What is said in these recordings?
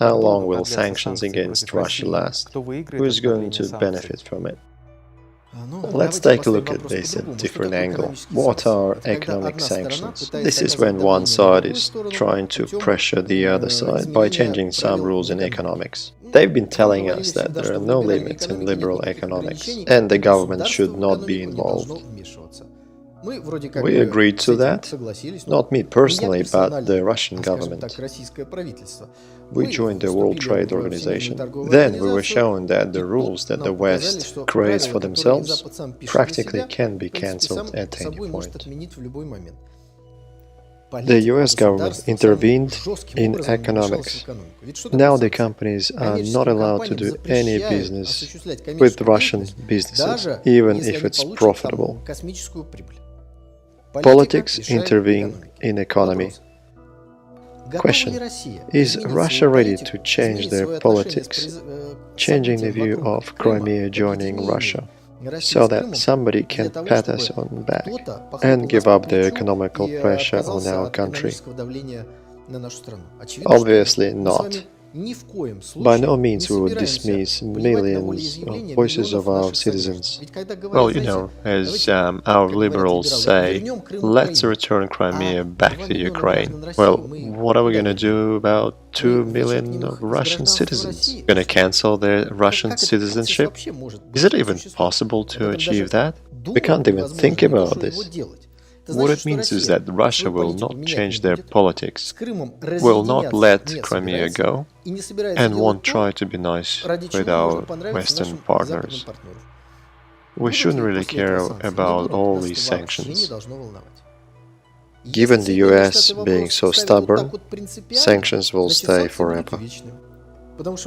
How long will sanctions against Russia last? Who is going to benefit from it? Let's take a look at this at a different angle. What are economic sanctions? This is when one side is trying to pressure the other side by changing some rules in economics. They've been telling us that there are no limits in liberal economics, and the government should not be involved. We agreed to that, not me personally, but the Russian government. We joined the World Trade Organization. Then we were shown that the rules that the West creates for themselves practically can be cancelled at any point. The US government intervened in economics. Now the companies are not allowed to do any business with Russian businesses, even if it's profitable. Politics intervene in economy. Question: is Russia ready to change their politics, changing the view of Crimea joining Russia, so that somebody can pat us on the back and give up the economical pressure on our country? Obviously not. By no means we would dismiss millions of voices of our citizens. Well, as our liberals say, let's return Crimea back to Ukraine. Well, what are we going to do about 2 million of Russian citizens? Going to cancel their Russian citizenship? Is it even possible to achieve that? We can't even think about this. What it means is that Russia will not change their politics, will not let Crimea go, and won't try to be nice with our Western partners. We shouldn't really care about all these sanctions. Given the US being so stubborn, sanctions will stay forever.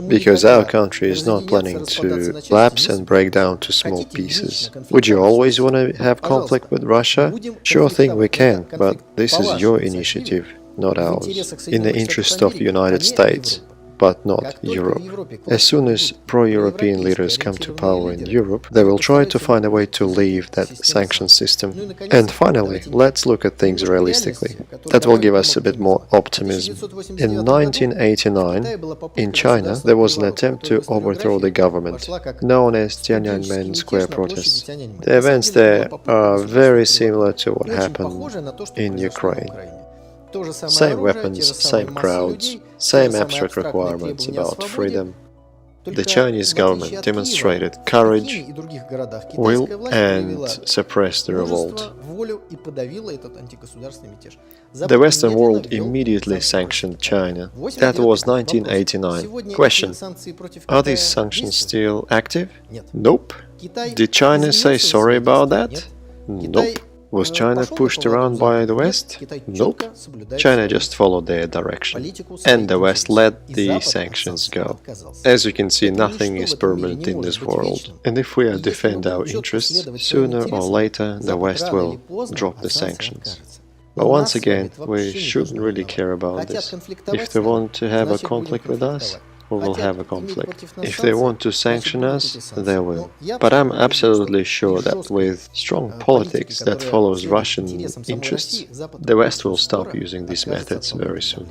Because our country is not planning to collapse and break down to small pieces. Would you always want to have conflict with Russia? Sure thing we can, but this is your initiative, not ours. In the interest of the United States, but not Europe. As soon as pro-European leaders come to power in Europe, they will try to find a way to leave that sanction system. And finally, let's look at things realistically. That will give us a bit more optimism. In 1989, in China, there was an attempt to overthrow the government, known as Tiananmen Square protests. The events there are very similar to what happened in Ukraine. Same weapons, same crowds, same abstract requirements about freedom. The Chinese government demonstrated courage, will, and suppressed the revolt. The Western world immediately sanctioned China. That was 1989. Question: are these sanctions still active? Nope. Did China say sorry about that? Nope. Was China pushed around by the West? Nope. China just followed their direction, and the West let the sanctions go. As you can see, nothing is permanent in this world, and if we defend our interests, sooner or later the West will drop the sanctions. But once again, we shouldn't really care about this. If they want to have a conflict with us, we will have a conflict. If they want to sanction us, they will. But I'm absolutely sure that with strong politics that follows Russian interests, the West will stop using these methods very soon.